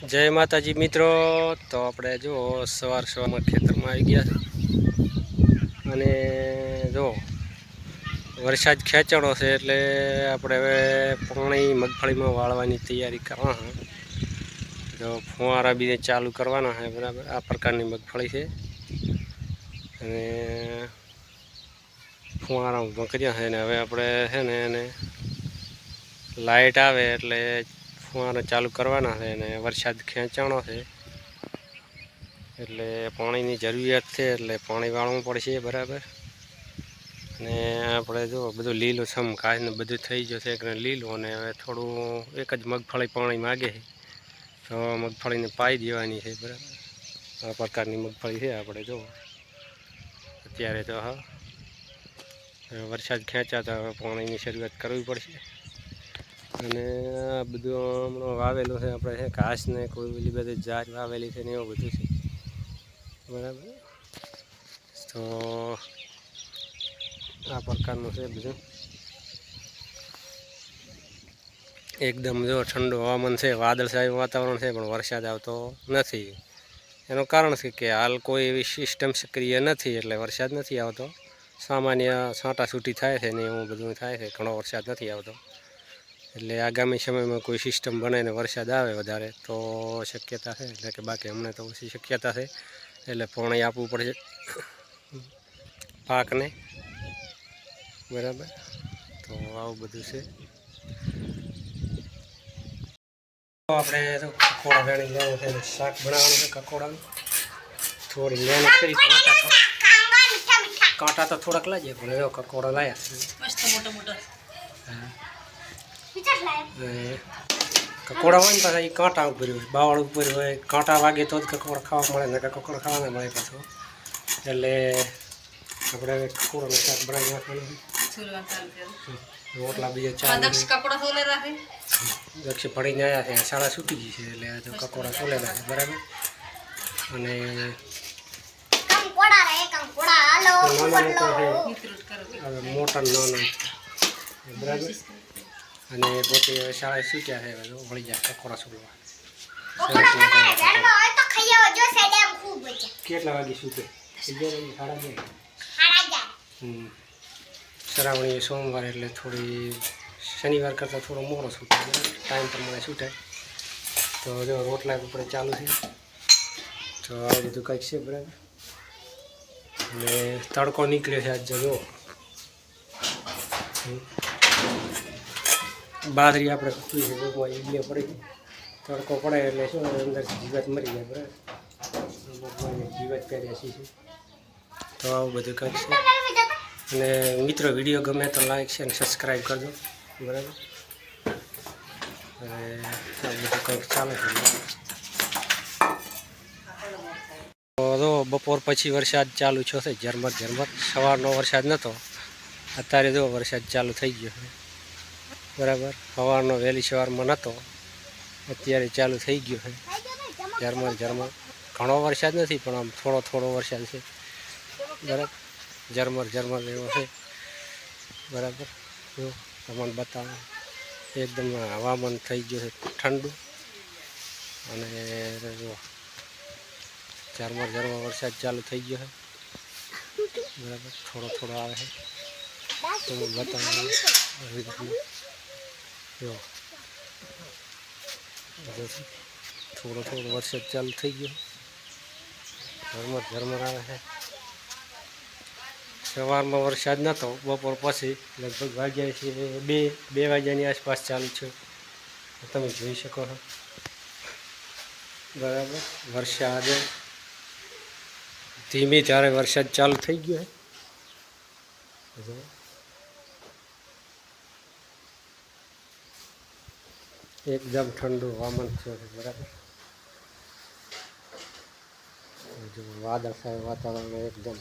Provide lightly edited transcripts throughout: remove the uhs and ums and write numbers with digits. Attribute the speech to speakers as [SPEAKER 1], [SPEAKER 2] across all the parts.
[SPEAKER 1] जय माताजी मित्रों। तो આપણે જો સવારમાં ખેતરમાં આવી ગયા છે અને જો વરસાદ ખેંચાણો છે એટલે આપણે હવે પાણી મગફળીમાં વાળવાની તૈયારી કરવા છે। તો ફુવારા બી ચાલુ કરવાના છે બરાબર। આ પ્રકારની મગફળી છે અને ફુવારા ભંકર્યા છે ને હવે આપણે છે ને એને લાઇટ આવે એટલે ફુવારા ચાલુ કરવાના છે અને વરસાદ ખેંચાણો છે એટલે પાણીની જરૂરિયાત છે એટલે પાણી વાળવું પડશે બરાબર। અને આપણે જો બધું લીલું છમ ઘાસ ને બધું થઈ જશે કે લીલું અને હવે થોડું એક જ મગફળી પાણી માગે છે તો મગફળીને પાઈ દેવાની છે બરાબર। આ પ્રકારની મગફળી છે આપણે જો અત્યારે તો હા વરસાદ ખેંચાતા હવે પાણીની શરૂઆત કરવી પડશે। અને આ બધું હમણાં વાવેલું છે આપણે છે ઘાસ ને કોઈ પેલી બધી જાત વાવેલી છે ને એવું બધું છે બરાબર। તો આ પ્રકારનું છે બધું એકદમ જો ઠંડુ હવામાન છે, વાદળછાયું વાતાવરણ છે પણ વરસાદ આવતો નથી। એનું કારણ છે કે હાલ કોઈ એવી સિસ્ટમ સક્રિય નથી એટલે વરસાદ નથી આવતો। સામાન્ય છાંટાછૂટી થાય છે ને એવું બધું થાય છે, ઘણો વરસાદ નથી આવતો। એટલે આગામી સમયમાં કોઈ સિસ્ટમ બને ને વરસાદ આવે વધારે તો શક્યતા છે, એટલે કે બાકી હમણાં તો ઓછી શક્યતા છે એટલે પાણી આપવું પડશે પાકને બરાબર। તો આવું બધું છે। આપણે તો કકોડા વેણી લેવું છે, શાક બનાવવાનું છે કકોડાનું। થોડી મહેનત કરી, કાંટા તો થોડાક લાગીએ પણ એવો કકોડા લાયા મસ્ત મોટા મોટા। હા કકોડા હોય ને પાછા એ કાંટા ઉપર હોય, બાવળ ઉપર હોય, કાંટા વાગે તો જ કકોડા ખાવા મળે ને કકોડા ખાવા મળે પાછો। એટલે આપણે કકોડાનું શાક બનાવી નાખવાનું રોટલા બીજા ચાર દક્ષ પડીને આવ્યા છે, શાળા છૂટી ગઈ છે એટલે આ તો કકોડા સોલેલા છે બરાબર। અને હવે મોટા નાના બરાબર। અને પોતે શાળાએ છૂટ્યા છે વળી જાય કકોડા સોલવા। કેટલા વાગે છૂટે? 11 શ્રાવણી સોમવાર એટલે થોડી શનિવાર કરતાં થોડો મોડો છૂટે ટાઈમ પ્રમાણે છૂટે। તો જો રોટલા ઉપર ચાલુ છે તો આ બધું કંઈક છે બરાબર। અને તડકો નીકળ્યો છે આજ જો બાદરી આપણે કૂટી છે ઈડલીઓ પડી તડકો પડે એટલે શું અંદર જીવાત મરી જાય બરાબર। જીવાત પહેર્યા છે તો આવું બધું કંઈક છે। અને મિત્રો વિડીયો ગમે તો લાઈક છે અને સબસ્ક્રાઈબ કરજો બરાબર। અને આ બધું કંઈક ચાલે છે તો બપોર પછી વરસાદ ચાલુ થયો છે ઝરમર ઝરમર। સવારનો વરસાદ નહોતો, અત્યારે જો વરસાદ ચાલુ થઈ ગયો છે બરાબર। સવારનો વહેલી સવારમાં નહોતો, અત્યારે ચાલુ થઈ ગયો છે ઝરમર ઝરમર। ઘણો વરસાદ નથી પણ આમ થોડો થોડો વરસાદ છે બરાબર। ઝરમર ઝરમર એવો છે બરાબર। જો તમને બતાવો એકદમ હવામાન થઈ ગયું છે ઠંડુ અને જો ઝરમર ઝરમર વરસાદ ચાલુ થઈ ગયો છે બરાબર। થોડો થોડો આવે છે તો બતાવો જો થોડો થોડો વરસાદ ચાલુ થઈ ગયો, ઝરમર ઝરમર આવે છે। સવારમાં વરસાદ નહોતો, બપોર પછી લગભગ વાગ્યા છે બે વાગ્યાની આસપાસ ચાલુ છે તમે જોઈ શકો છો બરાબર। વરસાદ ધીમે ધારે વરસાદ ચાલુ થઈ ગયો છે એકદમ ઠંડુ હવામાન છે બરાબર। જો વાદળછાયું વાતાવરણ એકદમ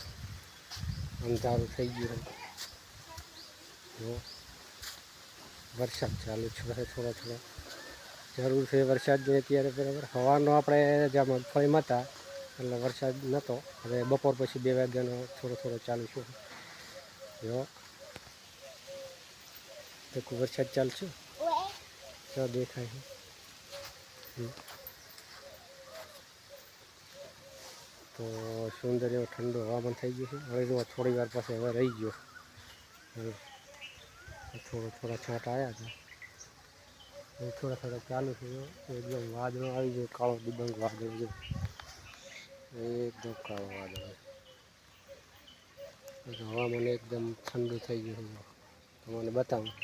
[SPEAKER 1] અંધારું થઈ ગયું જો વરસાદ ચાલુ છે થોડો થોડો જરૂર છે વરસાદની અત્યારે બરાબર। સવારનો આપણે જ્યાં મગફળીમાં હતા એટલે વરસાદ નહોતો, હવે બપોર પછી 2 વાગ્યાનો થોડો થોડો ચાલુ છે જો વરસાદ ચાલુ છે તો દેખાય છે તો સુંદર એવો ઠંડો હવામાન થઈ ગયું છે. હવે જો થોડી વાર પછી હવે રહી ગયો, હવે થોડા છાંટા આવ્યા હતા, હવે થોડા ચાલુ થયો. એકદમ વાદળો આવી ગયો, કાળો દિબંગ વાદળ છે, એકદમ કાળો વાદળ. હવામાન એકદમ ઠંડુ થઈ ગયું છે, તમને બતાવું.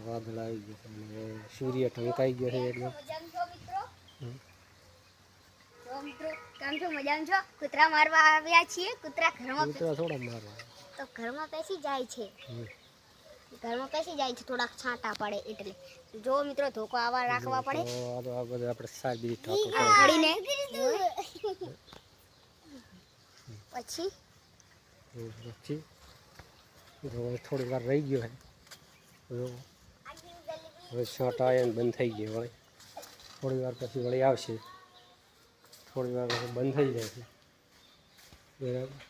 [SPEAKER 1] વાદળ આવી ગયું છે અને સૂર્ય ઢંકાઈ ગયો છે એકદમ.
[SPEAKER 2] કેમ છો? મજામાં છો? કૂતરા મારવા આવ્યા છીએ. કૂતરા ઘરમાં
[SPEAKER 1] થોડા મારવા
[SPEAKER 2] તો ઘરમાં પેસી જાય છે. ઘરમાં પેસી જાય છે, થોડાક છાંટા પડે એટલે. જો મિત્રો ધોકો આવા રાખવા પડે.
[SPEAKER 1] આ બધા આપણે સાદી ઠાકો
[SPEAKER 2] ઘડીને પછી
[SPEAKER 1] થોડી વાર રહી ગયો હવે છાંટા આવ્યા બંધ થઈ ગયો. હવે થોડી વાર પછી વળી આવશે, થોડી વાર પછી બંધ થઈ જાય છે. બરાબર.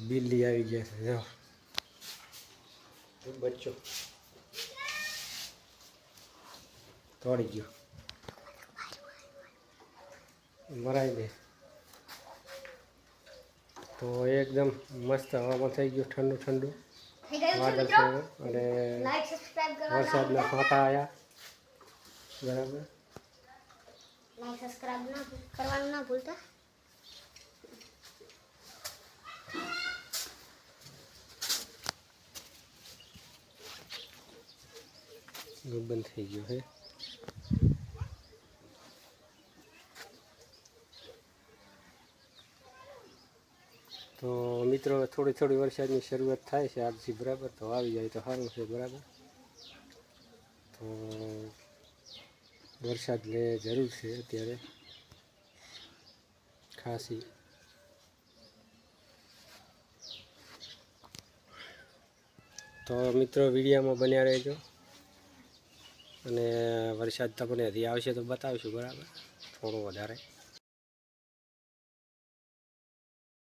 [SPEAKER 1] બિલ્લી આવી ગયા છે, જો બચ્ચો તોડી ગયો, મરાઈ દે. તો એકદમ મસ્ત હવામાં થઈ ગયું, ઠંડુ ઠંડુ વાદળ છે અને વરસાદના ફાંટા આવ્યા. બરાબર.
[SPEAKER 2] લાઈક સબસ્ક્રાઇબ કરવાનું ના ભૂલતા.
[SPEAKER 1] બંધ થઈ ગયો છે. તો મિત્રો થોડી વરસાદની શરૂઆત થાય છે આજથી. બરાબર. તો આવી જાય તો સારું છે. બરાબર. તો વરસાદ લે જરૂર છે અત્યારે ખાસી. તો મિત્રો વિડીયોમાં બન્યા રહેજો અને વરસાદ તમને હજી આવશે તો બતાવીશું. બરાબર. થોડો વધારે